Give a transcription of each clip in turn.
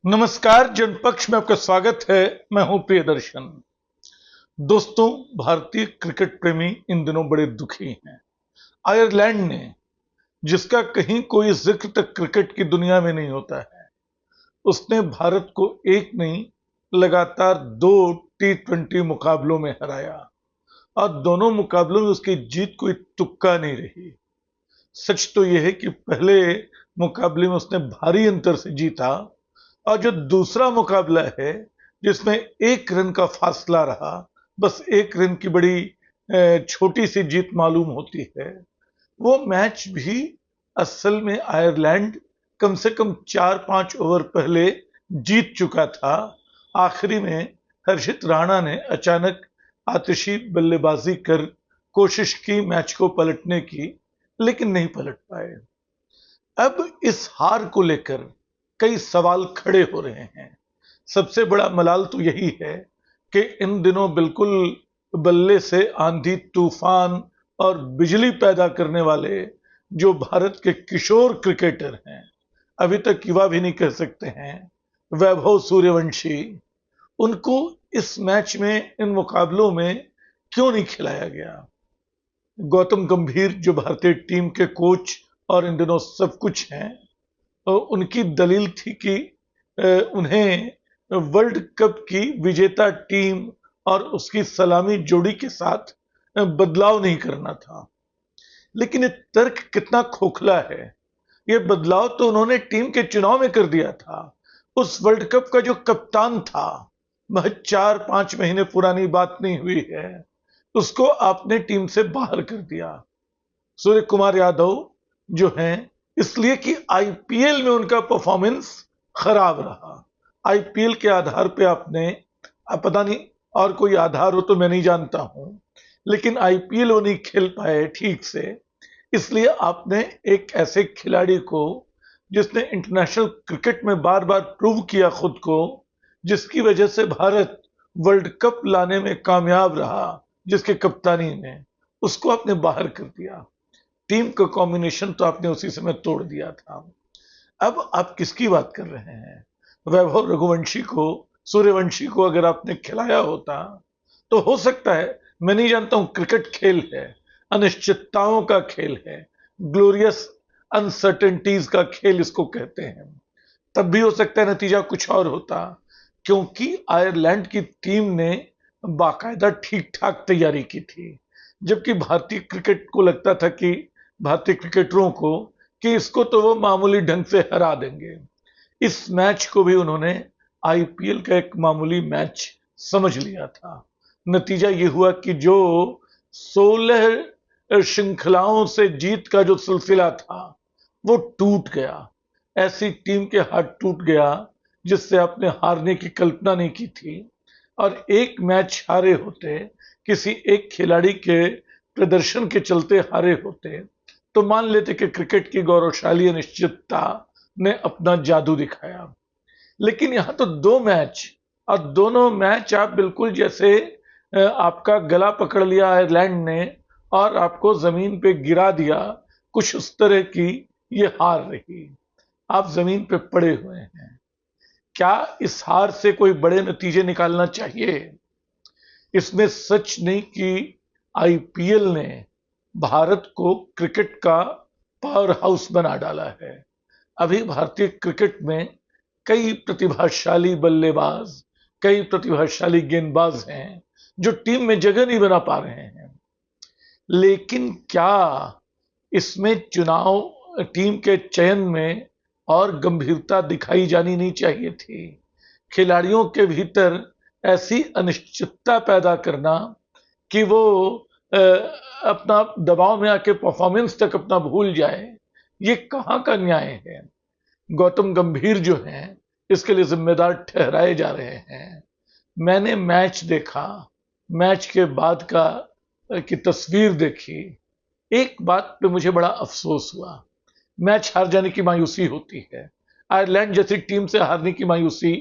नमस्कार। जनपक्ष में आपका स्वागत है। मैं हूं प्रियदर्शन। दोस्तों, भारतीय क्रिकेट प्रेमी इन दिनों बड़े दुखी हैं। आयरलैंड ने, जिसका कहीं कोई जिक्र तक क्रिकेट की दुनिया में नहीं होता है, उसने भारत को एक नहीं लगातार 2 T20 मुकाबलों में हराया और दोनों मुकाबलों में उसकी जीत कोई तुक्का नहीं रही। सच तो यह है कि पहले मुकाबले में उसने भारी अंतर से जीता और जो दूसरा मुकाबला है जिसमें 1 रन का फासला रहा, बस 1 रन की बड़ी छोटी सी जीत मालूम होती है, वो मैच भी असल में आयरलैंड कम से कम 4-5 ओवर पहले जीत चुका था। आखिरी में हर्षित राणा ने अचानक आतिशी बल्लेबाजी कर कोशिश की मैच को पलटने की, लेकिन नहीं पलट पाए। अब इस हार को लेकर कई सवाल खड़े हो रहे हैं। सबसे बड़ा मलाल तो यही है कि इन दिनों बिल्कुल बल्ले से आंधी तूफान और बिजली पैदा करने वाले जो भारत के किशोर क्रिकेटर हैं, अभी तक युवा भी नहीं कह सकते हैं, वैभव सूर्यवंशी, उनको इस मैच में, इन मुकाबलों में क्यों नहीं खिलाया गया। गौतम गंभीर जो भारतीय टीम के कोच और इन दिनों सब कुछ हैं, उनकी दलील थी कि उन्हें वर्ल्ड कप की विजेता टीम और उसकी सलामी जोड़ी के साथ बदलाव नहीं करना था। लेकिन ये तर्क कितना खोखला है। ये बदलाव तो उन्होंने टीम के चुनाव में कर दिया था। उस वर्ल्ड कप का जो कप्तान था, महज 4-5 महीने पुरानी बात नहीं हुई है, उसको आपने टीम से बाहर कर दिया। सूर्य कुमार यादव जो हैं, इसलिए कि आईपीएल में उनका परफॉर्मेंस खराब रहा। आईपीएल के आधार पे आपने, पता नहीं और कोई आधार हो तो मैं नहीं जानता हूं, लेकिन आईपीएल वो नहीं खेल पाए ठीक से, इसलिए आपने एक ऐसे खिलाड़ी को जिसने इंटरनेशनल क्रिकेट में बार बार प्रूव किया खुद को, जिसकी वजह से भारत वर्ल्ड कप लाने में कामयाब रहा, जिसके कप्तानी में, उसको आपने बाहर कर दिया। टीम का कॉम्बिनेशन तो आपने उसी समय तोड़ दिया था। अब आप किसकी बात कर रहे हैं? वैभव रघुवंशी को, सूर्यवंशी को अगर आपने खिलाया होता तो हो सकता है, मैं नहीं जानता हूं, क्रिकेट खेल है, अनिश्चितताओं का खेल है, ग्लोरियस अनसर्टेनिटीज का खेल इसको कहते हैं, तब भी हो सकता है नतीजा कुछ और होता, क्योंकि आयरलैंड की टीम ने बाकायदा ठीक ठाक तैयारी की थी, जबकि भारतीय क्रिकेट को लगता था कि भारतीय क्रिकेटरों को कि इसको तो वो मामूली ढंग से हरा देंगे। इस मैच को भी उन्होंने आईपीएल का एक मामूली मैच समझ लिया था। नतीजा ये हुआ कि जो 16 श्रृंखलाओं से जीत का जो सिलसिला था वो टूट गया। ऐसी टीम के हाथ टूट गया जिससे आपने हारने की कल्पना नहीं की थी, और एक मैच हारे होते, किसी एक खिलाड़ी के प्रदर्शन के चलते हारे होते, तो मान लेते कि क्रिकेट की गौरवशाली अनिश्चितता ने अपना जादू दिखाया। लेकिन यहां तो 2 मैच, और दोनों मैच आप बिल्कुल जैसे आपका गला पकड़ लिया आयरलैंड ने और आपको जमीन पे गिरा दिया, कुछ उस तरह की ये हार रही। आप जमीन पे पड़े हुए हैं। क्या इस हार से कोई बड़े नतीजे निकालना चाहिए? इसमें सच नहीं कि आईपीएल ने भारत को क्रिकेट का पावर हाउस बना डाला है। अभी भारतीय क्रिकेट में कई प्रतिभाशाली बल्लेबाज, कई प्रतिभाशाली गेंदबाज हैं जो टीम में जगह नहीं बना पा रहे हैं। लेकिन क्या इसमें चुनाव, टीम के चयन में और गंभीरता दिखाई जानी नहीं चाहिए थी? खिलाड़ियों के भीतर ऐसी अनिश्चितता पैदा करना कि वो अपना दबाव में आके परफॉर्मेंस तक अपना भूल जाए, ये कहां का न्याय है? गौतम गंभीर जो हैं, इसके लिए जिम्मेदार ठहराए जा रहे हैं। मैंने मैच देखा, मैच के बाद की तस्वीर देखी। एक बात पे मुझे बड़ा अफसोस हुआ। मैच हार जाने की मायूसी होती है, आयरलैंड जैसी टीम से हारने की मायूसी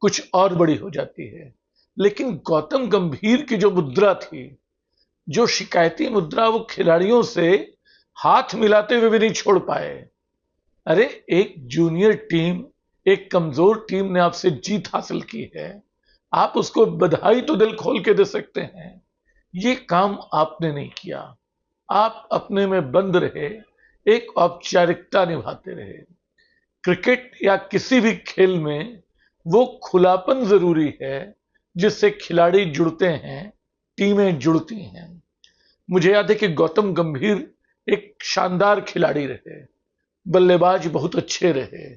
कुछ और बड़ी हो जाती है, लेकिन गौतम गंभीर की जो मुद्रा थी, जो शिकायती मुद्रा, वो खिलाड़ियों से हाथ मिलाते हुए भी नहीं छोड़ पाए। अरे, एक जूनियर टीम एक कमजोर टीम ने आपसे जीत हासिल की है, आप उसको बधाई तो दिल खोल के दे सकते हैं। ये काम आपने नहीं किया। आप अपने में बंद रहे, एक औपचारिकता निभाते रहे। क्रिकेट या किसी भी खेल में वो खुलापन जरूरी है जिससे खिलाड़ी जुड़ते हैं, टीमें जुड़ती हैं। मुझे याद है कि गौतम गंभीर एक शानदार खिलाड़ी रहे, बल्लेबाज बहुत अच्छे रहे,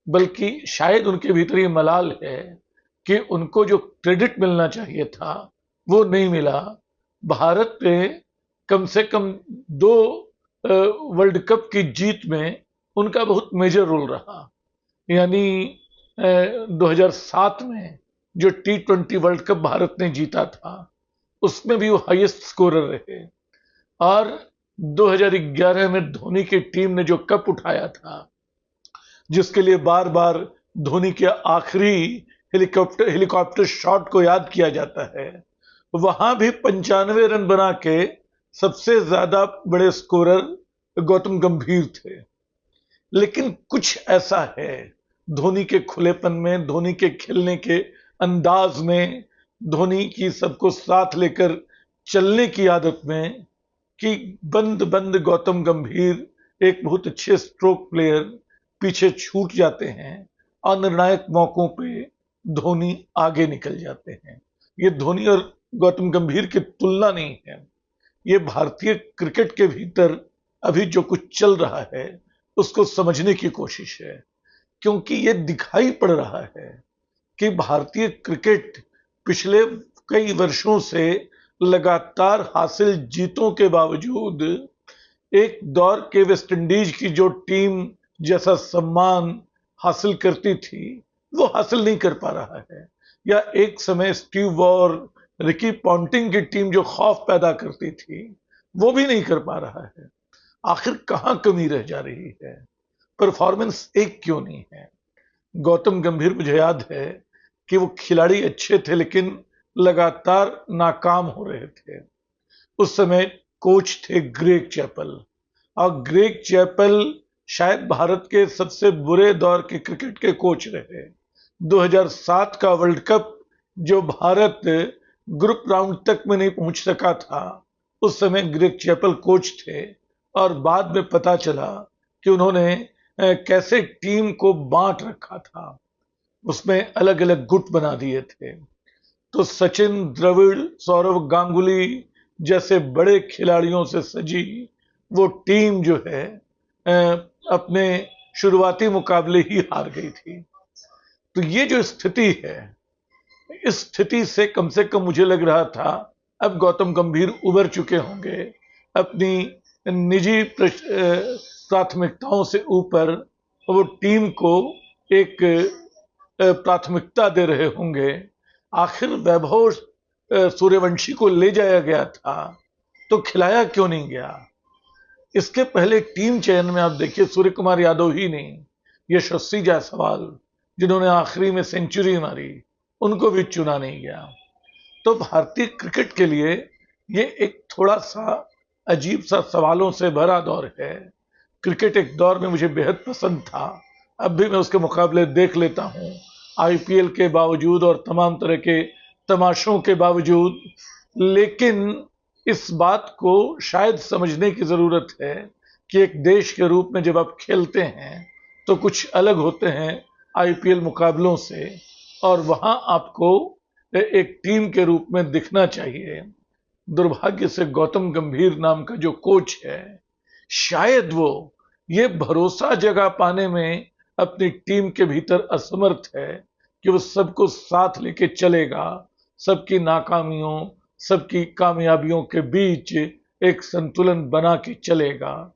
बल्कि शायद उनके भीतर ये मलाल है कि उनको जो क्रेडिट मिलना चाहिए था वो नहीं मिला। भारत ने कम से कम 2 वर्ल्ड कप की जीत में उनका बहुत मेजर रोल रहा। यानी 2007 में जो T20 वर्ल्ड कप भारत ने जीता था, उसमें भी वो हाईएस्ट स्कोरर रहे। और 2011 में धोनी की टीम ने जो कप उठाया था, जिसके लिए बार बार धोनी के आखिरी हेलीकॉप्टर शॉट को याद किया जाता है, वहां भी 95 रन बना के सबसे ज्यादा बड़े स्कोरर गौतम गंभीर थे। लेकिन कुछ ऐसा है धोनी के खुलेपन में, धोनी के खेलने के अंदाज में, धोनी की सबको साथ लेकर चलने की आदत में, कि बंद बंद गौतम गंभीर एक बहुत अच्छे स्ट्रोक प्लेयर पीछे छूट जाते हैं और निर्णायक मौकों पे धोनी आगे निकल जाते हैं। ये धोनी और गौतम गंभीर की तुलना नहीं है, ये भारतीय क्रिकेट के भीतर अभी जो कुछ चल रहा है उसको समझने की कोशिश है। क्योंकि ये दिखाई पड़ रहा है कि भारतीय क्रिकेट पिछले कई वर्षों से लगातार हासिल जीतों के बावजूद एक दौर के वेस्ट इंडीज की जो टीम जैसा सम्मान हासिल करती थी वो हासिल नहीं कर पा रहा है, या एक समय स्टीव वॉर, रिकी पॉन्टिंग की टीम जो खौफ पैदा करती थी वो भी नहीं कर पा रहा है। आखिर कहां कमी रह जा रही है? परफॉर्मेंस एक क्यों नहीं है? गौतम गंभीर, मुझे याद है कि वो खिलाड़ी अच्छे थे लेकिन लगातार नाकाम हो रहे थे। उस समय कोच थे ग्रेग चैपल, और ग्रेग चैपल शायद भारत के सबसे बुरे दौर के क्रिकेट के कोच रहे। 2007 का वर्ल्ड कप जो भारत ग्रुप राउंड तक में नहीं पहुंच सका था, उस समय ग्रेग चैपल कोच थे। और बाद में पता चला कि उन्होंने कैसे टीम को बांट रखा था, उसमें अलग अलग गुट बना दिए थे। तो सचिन, द्रविड़, सौरव गांगुली जैसे बड़े खिलाड़ियों से सजी वो टीम जो है अपने शुरुआती मुकाबले ही हार गई थी। तो ये जो स्थिति है, इस स्थिति से कम मुझे लग रहा था अब गौतम गंभीर उबर चुके होंगे, अपनी निजी प्राथमिकताओं से ऊपर वो टीम को एक प्राथमिकता दे रहे होंगे। आखिर वैभव सूर्यवंशी को ले जाया गया था तो खिलाया क्यों नहीं गया? इसके पहले टीम चयन में आप देखिए, सूर्य कुमार यादव ही नहीं, यशस्वी जायसवाल जिन्होंने आखिरी में सेंचुरी मारी, उनको भी चुना नहीं गया। तो भारतीय क्रिकेट के लिए ये एक थोड़ा सा अजीब सा सवालों से भरा दौर है। क्रिकेट एक दौर में मुझे बेहद पसंद था, अब भी मैं उसके मुकाबले देख लेता हूं, आईपीएल के बावजूद और तमाम तरह के तमाशों के बावजूद। लेकिन इस बात को शायद समझने की जरूरत है कि एक देश के रूप में जब आप खेलते हैं तो कुछ अलग होते हैं आईपीएल मुकाबलों से, और वहां आपको एक टीम के रूप में दिखना चाहिए। दुर्भाग्य से गौतम गंभीर नाम का जो कोच है, शायद वो ये भरोसा जगा पाने में अपनी टीम के भीतर असमर्थ है कि वो सबको साथ लेके चलेगा, सबकी नाकामियों, सबकी कामयाबियों के बीच एक संतुलन बना के चलेगा।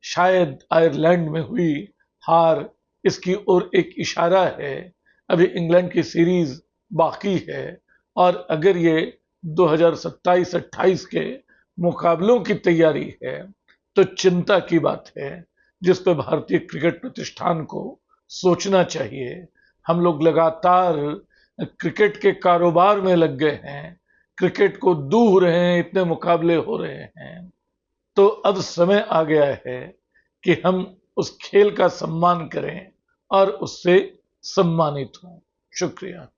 शायद आयरलैंड में हुई हार इसकी ओर एक इशारा है। अभी इंग्लैंड की सीरीज बाकी है, और अगर ये 2027-28 के मुकाबलों की तैयारी है तो चिंता की बात है जिस पर भारतीय क्रिकेट प्रतिष्ठान को सोचना चाहिए। हम लोग लगातार क्रिकेट के कारोबार में लग गए हैं, क्रिकेट को दूह रहे हैं, इतने मुकाबले हो रहे हैं। तो अब समय आ गया है कि हम उस खेल का सम्मान करें और उससे सम्मानित हूं। शुक्रिया।